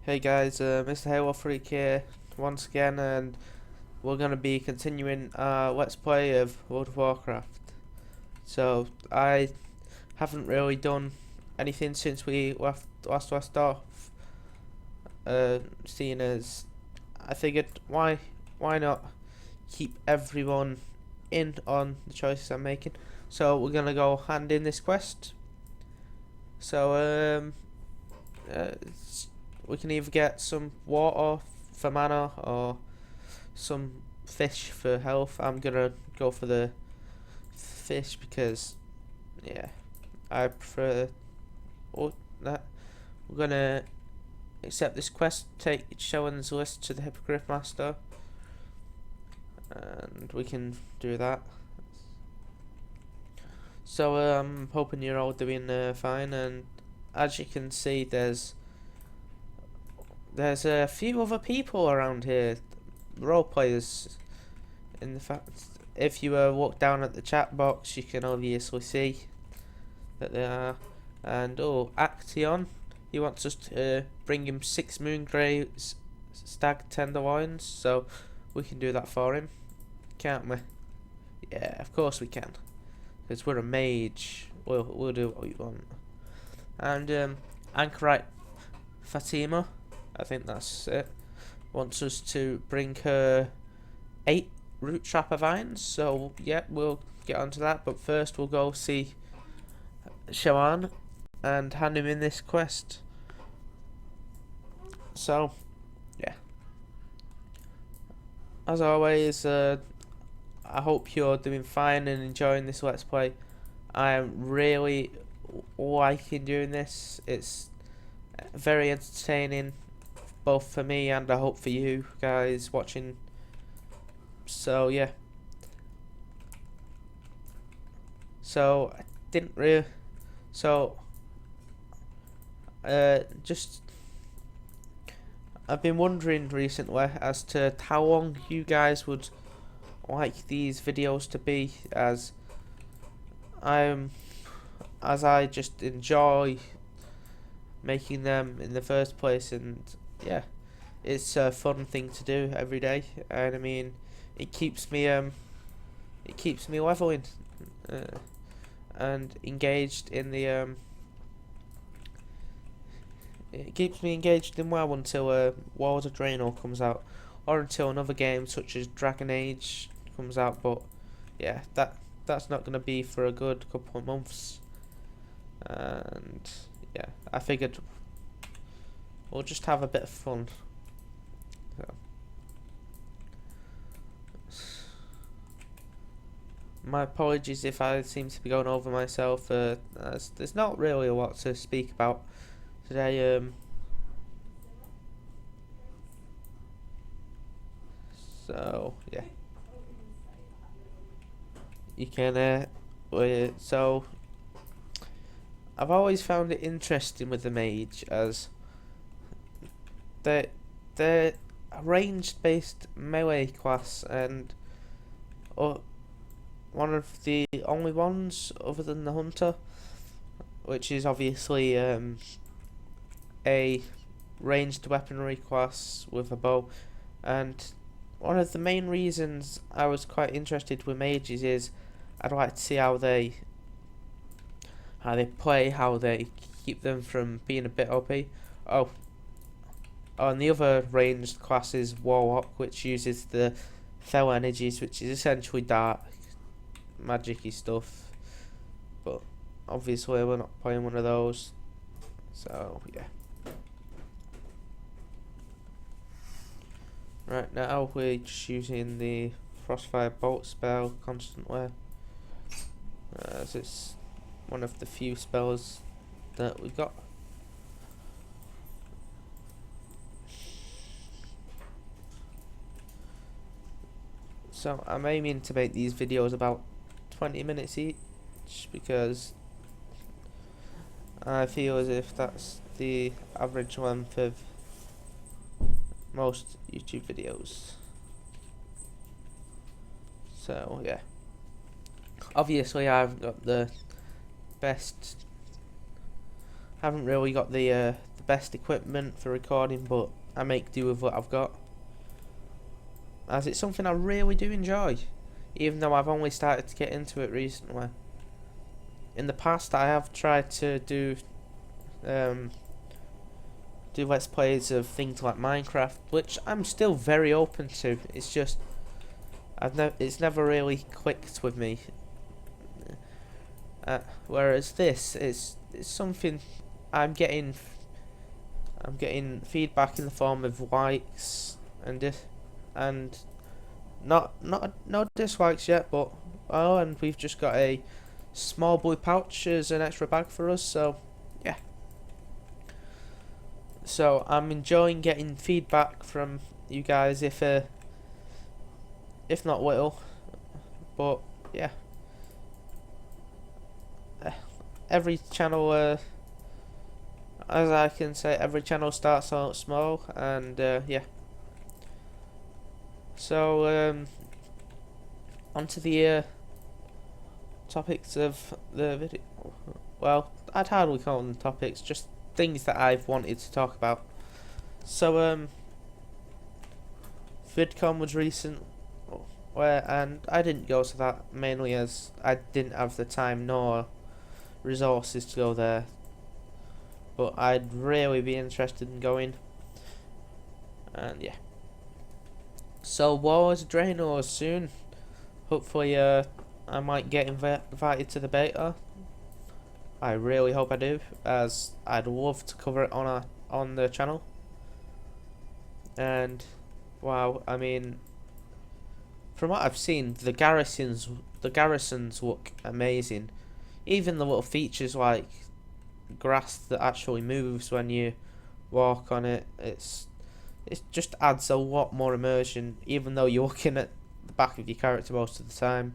Hey guys, Mr. Halo Freak here once again, and we're gonna be continuing our Let's Play of World of Warcraft. So I haven't really done anything since we last off. Seeing as I figured why not keep everyone in on the choices I'm making. So we're gonna go hand in this quest. So uh, we can either get some water for mana or some fish for health. I'm gonna go for the fish because, yeah, I prefer. Oh, that we're gonna accept this quest. Take Shellon's list to the Hippogriff Master, and we can do that. So I'm hoping you're all doing fine, and as you can see, there's a few other people around here, role players. In the fact, if you walk down at the chat box, you can obviously see that they are. And oh, Action, he wants us to bring him 6 Moongraves stag tenderloins, so we can do that for him, can't we? Yeah, of course we can, because we're a mage. We'll do what we want. And Anchorite Fatima, I think that's it, wants us to bring her 8 root trapper vines, so yeah, we'll get onto that, but first we'll go see Shawan and hand him in this quest. So yeah, as always, I hope you're doing fine and enjoying this Let's Play. I am really liking doing this. It's very entertaining, both for me and I hope for you guys watching. So yeah, so I didn't really, so just I've been wondering recently as to how long you guys would like these videos to be, as I just enjoy making them in the first place, and yeah, it's a fun thing to do every day, and I mean it keeps me leveling and engaged in the it keeps me engaged in WoW until World of Draenor comes out, or until another game such as Dragon Age comes out. But yeah, that's not gonna be for a good couple of months, and yeah, I figured we'll just have a bit of fun. So. My apologies if I seem to be going over myself. As there's not really a lot to speak about today. So yeah, you can. So I've always found it interesting with the mage, as they're a ranged based melee class, and one of the only ones other than the hunter, which is obviously a ranged weaponry class with a bow. And one of the main reasons I was quite interested with mages is I'd like to see how they play, how they keep them from being a bit OP. Oh, and the other ranged class is Warlock, which uses the fell energies, which is essentially dark magic-y stuff, but obviously we're not playing one of those, so yeah. Right now we're just using the Frostfire Bolt spell constantly, as it's one of the few spells that we got. So I'm aiming to make these videos about 20 minutes each, because I feel as if that's the average length of most YouTube videos. So yeah, obviously I've got the best, haven't really got the best equipment for recording, but I make do with what I've got, as it's something I really do enjoy, even though I've only started to get into it recently. In the past, I have tried to do let's plays of things like Minecraft, which I'm still very open to. It's just it's never really clicked with me. Whereas this it's something I'm getting feedback in the form of likes and no dislikes yet, but and we've just got a small blue pouch as an extra bag for us, so yeah. So I'm enjoying getting feedback from you guys, if not little, but yeah. Every channel, as I can say, every channel starts out small, and yeah. So onto the topics of the video. Well, I'd hardly call them topics, just things that I've wanted to talk about. So VidCon was recent, and I didn't go to that mainly as I didn't have the time nor resources to go there, but I'd really be interested in going, and yeah. So Wars Draenor soon. Hopefully I might get invited to the beta. I really hope I do, as I'd love to cover it on the channel. And wow, I mean, from what I've seen, the garrisons look amazing. Even the little features like grass that actually moves when you walk on it, it just adds a lot more immersion, even though you're looking at the back of your character most of the time.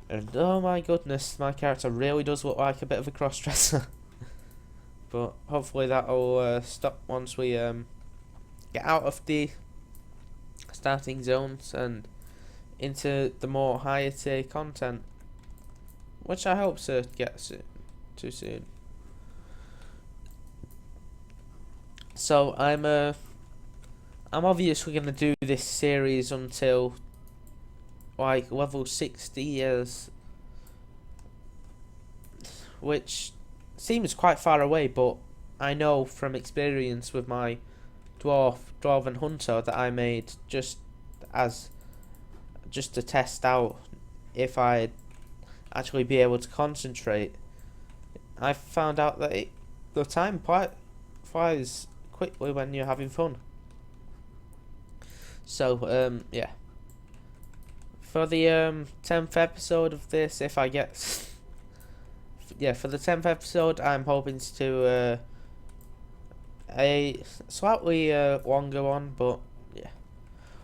And oh my goodness, my character really does look like a bit of a cross-dresser. But hopefully that'll stop once we get out of the starting zones and into the more higher tier content, which I hope to get too soon. So I'm obviously gonna do this series until like level 60 years, which seems quite far away, but I know from experience with my dwarven hunter that I made just to test out if I'd actually be able to concentrate. I found out that the time flies quickly when you're having fun. So yeah. For the 10th episode of this, if I get yeah, for the 10th episode, I'm hoping to do a slightly longer one, but yeah.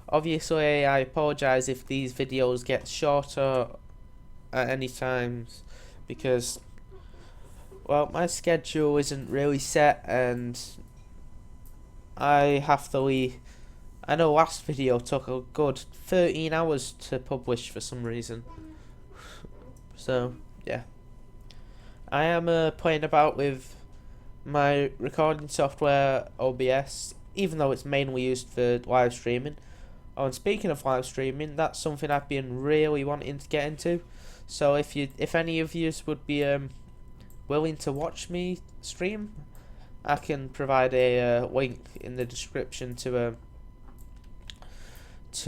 Obviously, I apologise if these videos get shorter at any times, because, well, my schedule isn't really set, and I have to leave. I know last video took a good 13 hours to publish for some reason. So, yeah. I am playing about with my recording software, OBS, even though it's mainly used for live streaming. Oh, and speaking of live streaming, that's something I've been really wanting to get into. So if any of you would be willing to watch me stream, I can provide a link in the description to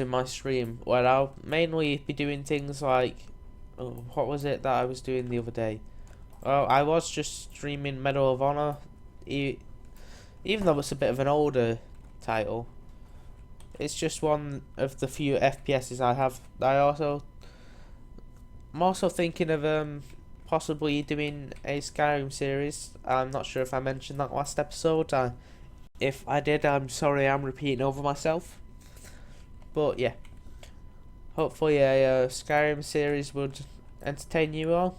my stream, where I'll mainly be doing things like, what was it that I was doing the other day? Well, I was just streaming Medal of Honor, even though it's a bit of an older title. It's just one of the few FPSs I have. I'm also thinking of possibly doing a Skyrim series. I'm not sure if I mentioned that last episode. If I did, I'm sorry, I'm repeating over myself. But yeah, hopefully a Skyrim series would entertain you all,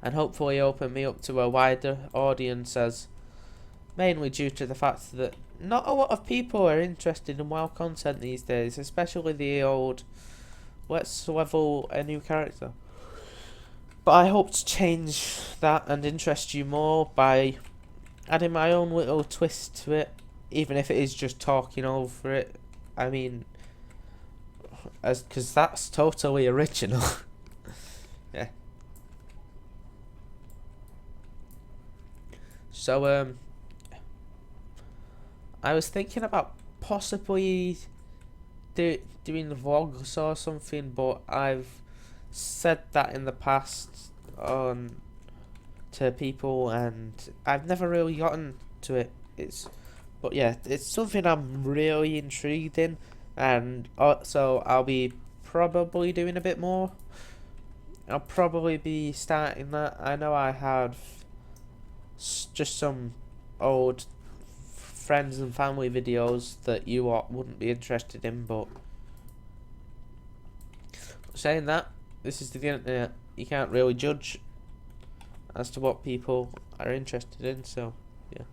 and hopefully open me up to a wider audience, as mainly due to the fact that not a lot of people are interested in WoW content these days, especially the old let's level a new character. But I hope to change that and interest you more by adding my own little twist to it, even if it is just talking over it. I mean, because that's totally original. Yeah. So I was thinking about possibly doing the vlogs or something, but I've said that in the past on to people, and I've never really gotten to it. But yeah, it's something I'm really intrigued in, and so I'll be probably doing a bit more. I'll probably be starting that. I know I have just some old friends and family videos that you wouldn't be interested in, but saying that, this is the internet. You can't really judge as to what people are interested in, so yeah.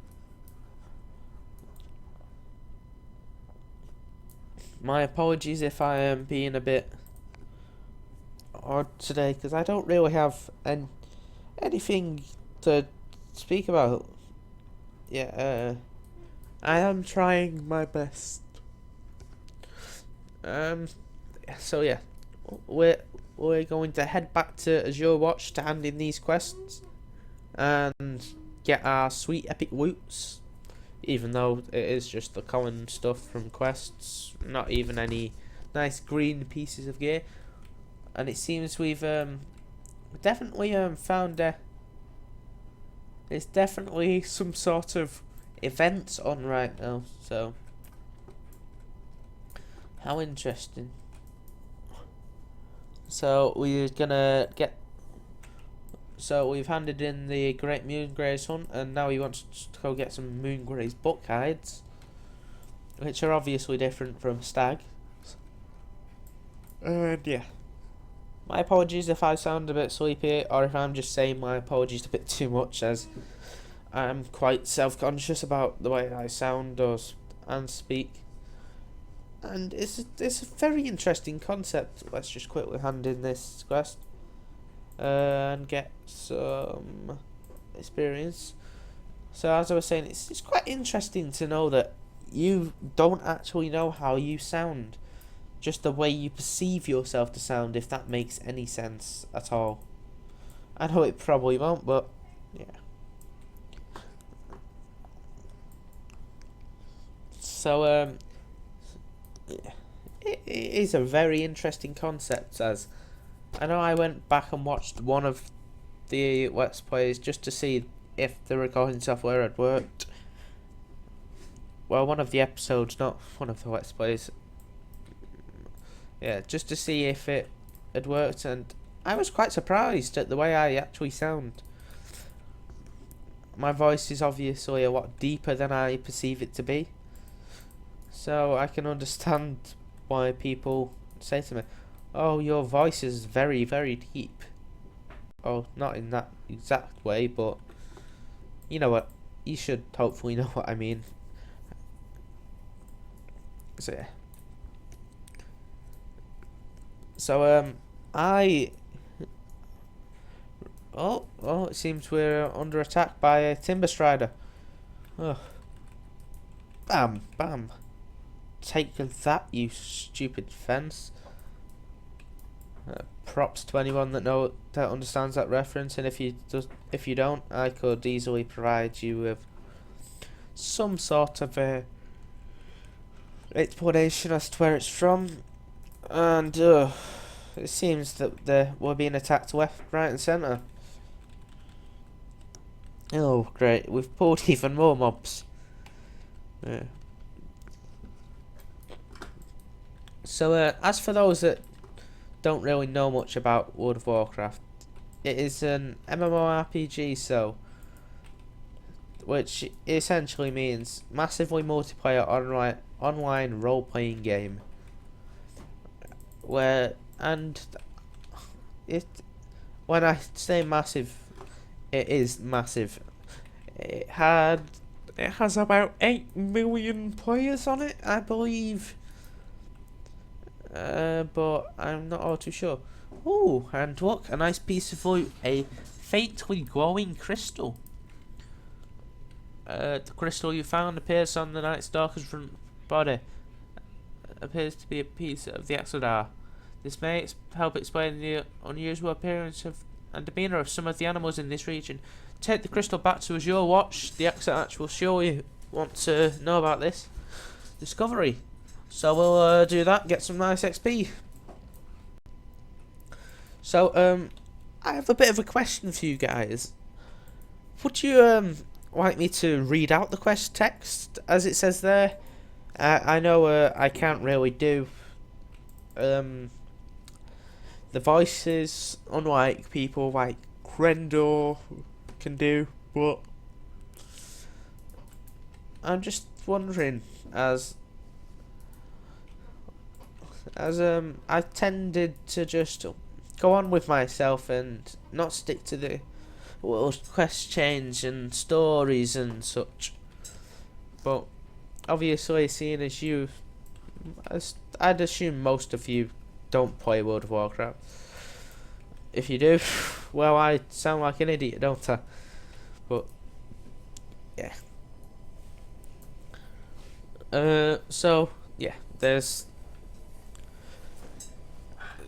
My apologies if I am being a bit odd today, because I don't really have anything to speak about. Yeah, I am trying my best. So yeah, we're going to head back to Azure Watch to hand in these quests and get our sweet epic loots, even though it is just the common stuff from quests, not even any nice green pieces of gear. And it seems we've definitely found there's definitely some sort of events on right now, so how interesting. So we're gonna get. So we've handed in the Great Moongraze hunt, and now he wants to go get some Moongraze buck hides, which are obviously different from stag. And yeah. My apologies if I sound a bit sleepy, or if I'm just saying my apologies a bit too much, as I'm quite self-conscious about the way I sound and speak. And it's a very interesting concept. Let's just quickly hand in this quest and get some experience. So as I was saying, it's quite interesting to know that you don't actually know how you sound, just the way you perceive yourself to sound, if that makes any sense at all. I know it probably won't, but yeah. So it is a very interesting concept, as I know I went back and watched one of the Let's Plays just to see if the recording software had worked. Well, one of the episodes, not one of the Let's Plays. Yeah, just to see if it had worked, and I was quite surprised at the way I actually sound. My voice is obviously a lot deeper than I perceive it to be, so I can understand why people say to me, "Oh, your voice is very, very deep." Oh, not in that exact way, but you know what? You should hopefully know what I mean. So yeah. So it seems we're under attack by a timber strider. Oh, bam, bam. Take that, you stupid fence. Props to anyone that understands that reference, and if you don't, I could easily provide you with some sort of explanation as to where it's from. And it seems that we're being attacked left, right, and centre. Oh, great! We've pulled even more mobs. Yeah. So, as for those that don't really know much about World of Warcraft, it is an MMORPG, which essentially means massively multiplayer online role-playing game. When I say massive, it is massive. It has about 8 million players on it, I believe. But I'm not all too sure. Oh, and look, a nice piece of loot, a faintly glowing crystal. The crystal you found appears on the Night Stalker's front body. Appears to be a piece of the Exodar. This may help explain the unusual appearance of and demeanour of some of the animals in this region. Take the crystal back to Azure Watch. The Exodar will surely want to know about this discovery. So we'll do that, get some nice XP. So, I have a bit of a question for you guys. Would you like me to read out the quest text as it says there? I know I can't really do the voices, unlike people like Grendor can do, but I'm just wondering, as I tended to just go on with myself and not stick to the little quest change and stories and such. But obviously, seeing as you, I'd assume most of you don't play World of Warcraft. If you do, well, I sound like an idiot, don't I? But yeah. So yeah, there's.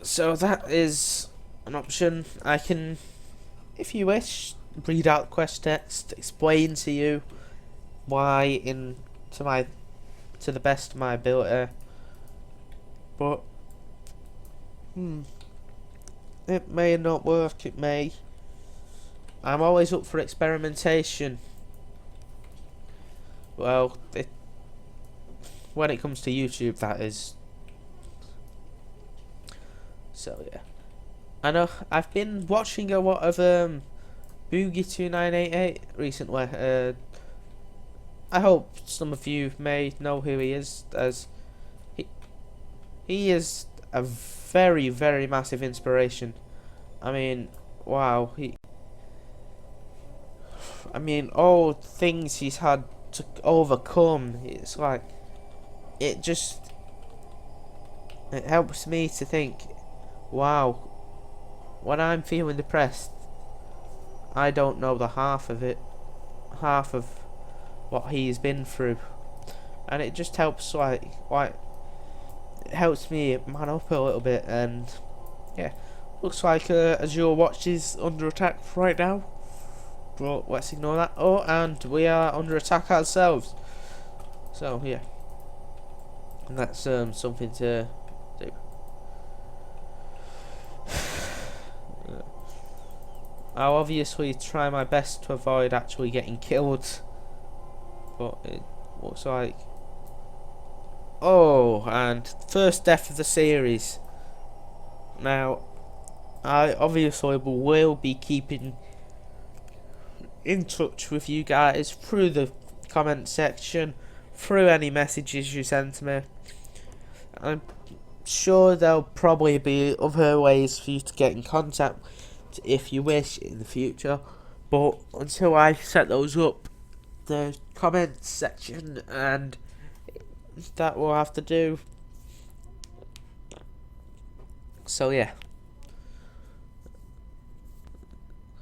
So that is an option. I can, if you wish, read out quest text, explain to you why to the best of my ability. But it may not work. It may. I'm always up for experimentation. Well, when it comes to YouTube, that is. So yeah, I know I've been watching a lot of Boogie2988 recently. I hope some of you may know who he is, as he is a very, very massive inspiration. I mean, wow, all things he's had to overcome, it's like, it helps me to think, wow, when I'm feeling depressed, I don't know the half of what he's been through, and it just helps, like it helps me man up a little bit. And yeah, looks like Azure Watch is under attack right now, but let's ignore that. Oh, and we are under attack ourselves, so yeah, and that's something to do. I'll obviously try my best to avoid actually getting killed, but it looks like, oh, and first death of the series. Now, I obviously will be keeping in touch with you guys through the comment section, through any messages you send to me. I'm sure there'll probably be other ways for you to get in contact if you wish in the future, but until I set those up, the comments section and that will have to do. So yeah,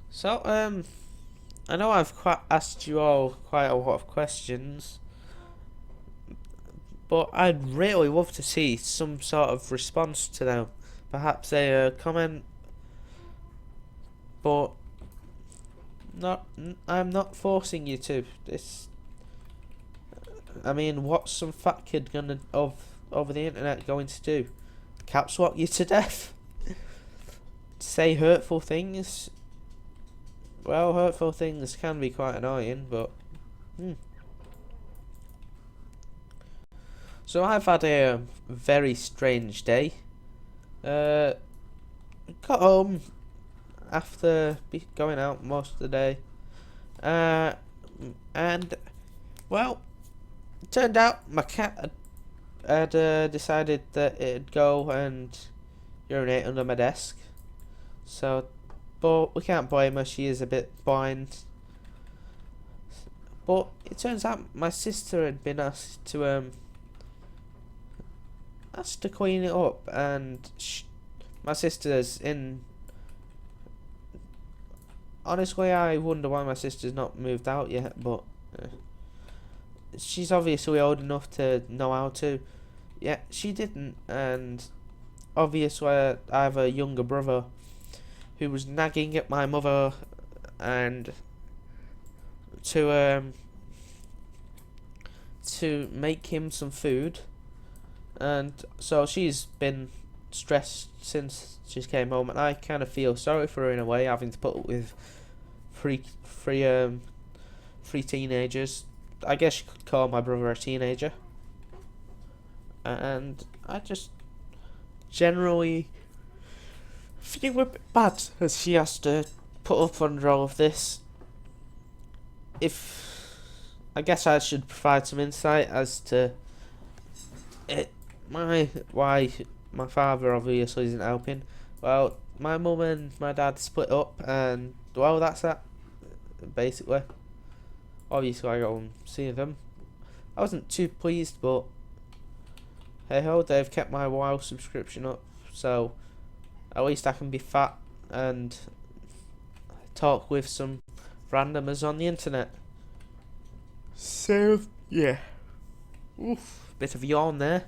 so I know I've asked you all quite a lot of questions, but I'd really love to see some sort of response to them, perhaps a comment. But I'm not forcing you to. I mean, what's some fat kid gonna over the internet going to do? Caps lock you to death? Say hurtful things? Well, hurtful things can be quite annoying, but So I've had a very strange day. Got home after going out most of the day, and well, it turned out my cat had decided that it'd go and urinate under my desk. So, but we can't blame her, she is a bit blind. But it turns out my sister had been asked to clean it up, and my sister's in. Honestly, I wonder why my sister's not moved out yet, but she's obviously old enough to know how to. Yeah, she didn't, and obviously I have a younger brother who was nagging at my mother and to make him some food, and so she's been stressed since she came home, and I kind of feel sorry for her in a way, having to put up with three teenagers. I guess you could call my brother a teenager, and I just generally feel a bit bad as she has to put up under all of this. If I guess I should provide some insight as to why my father obviously isn't helping. Well, my mum and my dad split up, and well, that's that. Basically, obviously I go and see them. I wasn't too pleased, but hey ho, they've kept my WoW subscription up, so at least I can be fat and talk with some randomers on the internet. So yeah, oof, bit of a yawn there,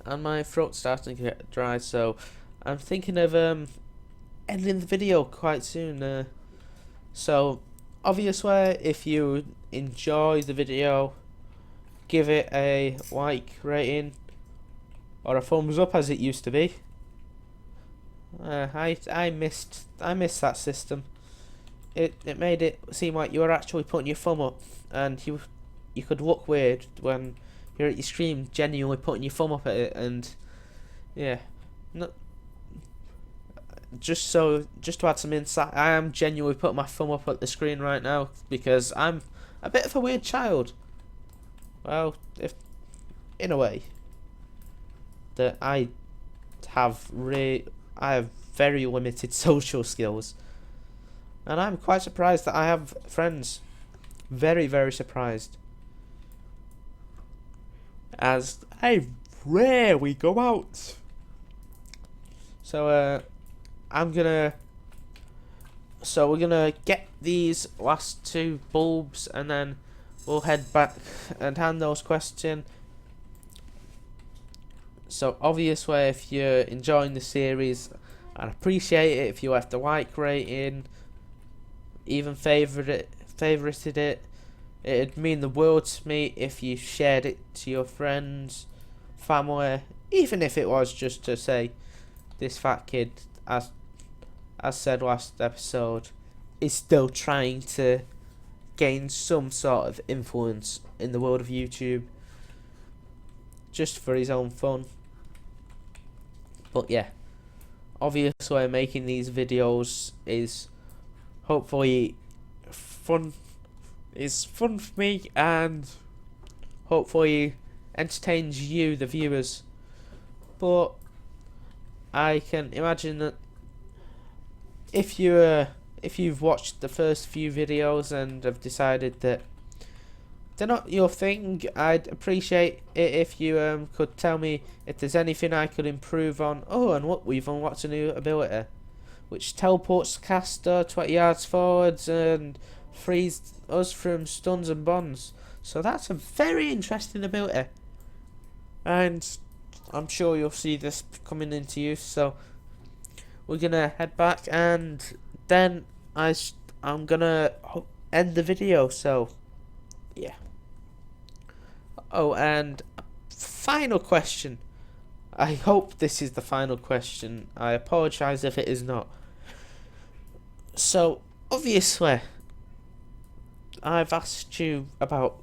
and my throat's starting to get dry, so I'm thinking of ending the video quite soon. So obviously, if you enjoy the video, give it a like rating or a thumbs up as it used to be. I missed that system. It made it seem like you were actually putting your thumb up, and you could look weird when you're at your stream genuinely putting your thumb up at it, and yeah, no, just to add some insight, I am genuinely putting my thumb up at the screen right now because I'm a bit of a weird child. Well, if in a way that I have very limited social skills, and I'm quite surprised that I have friends. Very, very surprised, as I rarely go out. So we're gonna get these last two bulbs, and then we'll head back and hand those questions. So obviously, if you're enjoying the series, I'd appreciate it if you left a like rating, even favorited it. It'd mean the world to me if you shared it to your friends, family, even if it was just to say, this fat kid, as said last episode, is still trying to gain some sort of influence in the world of YouTube, just for his own fun. But yeah, obviously making these videos is hopefully fun. It's fun for me, and hopefully entertains you, the viewers. But I can imagine that if you've watched the first few videos and have decided that they're not your thing, I'd appreciate it if you could tell me if there's anything I could improve on. Oh, and look, we've unlocked a new ability, which teleports the caster 20 yards forwards and frees us from stuns and bonds. So that's a very interesting ability, and I'm sure you'll see this coming into use. So we're gonna head back, and then I'm gonna end the video. So yeah. Oh, and final question. I hope this is the final question. I apologise if it is not. So obviously, I've asked you about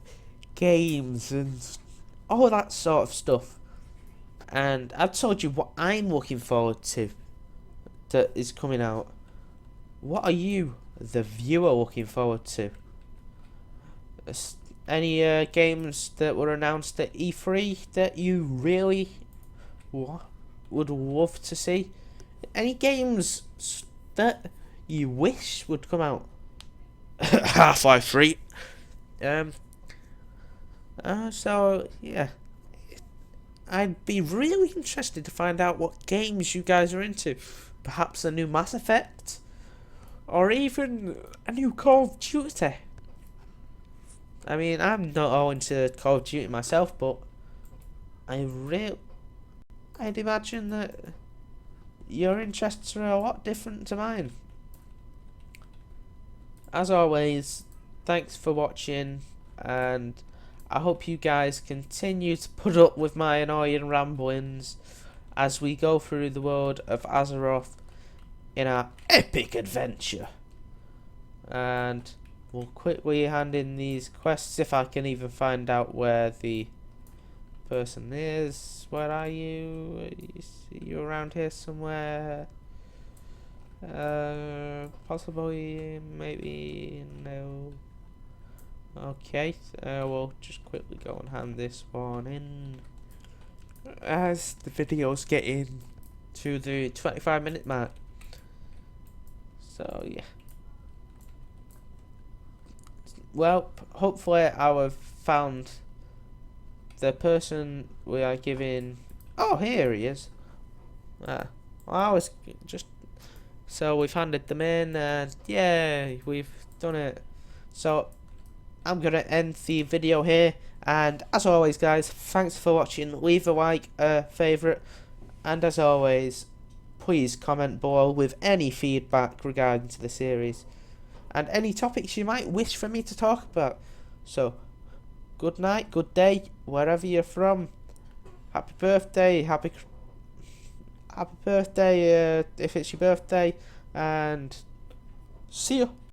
games and all that sort of stuff, and I've told you what I'm looking forward to that is coming out. What are you, the viewer, looking forward to? Any games that were announced at E3 that you really would love to see? Any games that you wish would come out? Half-Life 3. So yeah, I'd be really interested to find out what games you guys are into. Perhaps a new Mass Effect, or even a new Call of Duty. I mean, I'm not all into Call of Duty myself, but I'd imagine that your interests are a lot different to mine. As always, thanks for watching, and I hope you guys continue to put up with my annoying ramblings as we go through the world of Azeroth in our epic adventure. And we'll quickly hand in these quests if I can even find out where the person is. Where are you? Are you around here somewhere? Possibly, maybe, no. Okay, we'll just quickly go and hand this one in as the video's getting to the 25-minute mark. So yeah. Well, hopefully I have found the person we are giving. Oh, here he is. I was just. So we've handed them in, and yeah, we've done it. So I'm gonna end the video here, and as always, guys, thanks for watching. Leave a like, favourite, and as always, please comment below with any feedback regarding to the series and any topics you might wish for me to talk about. So, good night, good day, wherever you're from. Happy birthday, happy birthday if it's your birthday, and see you.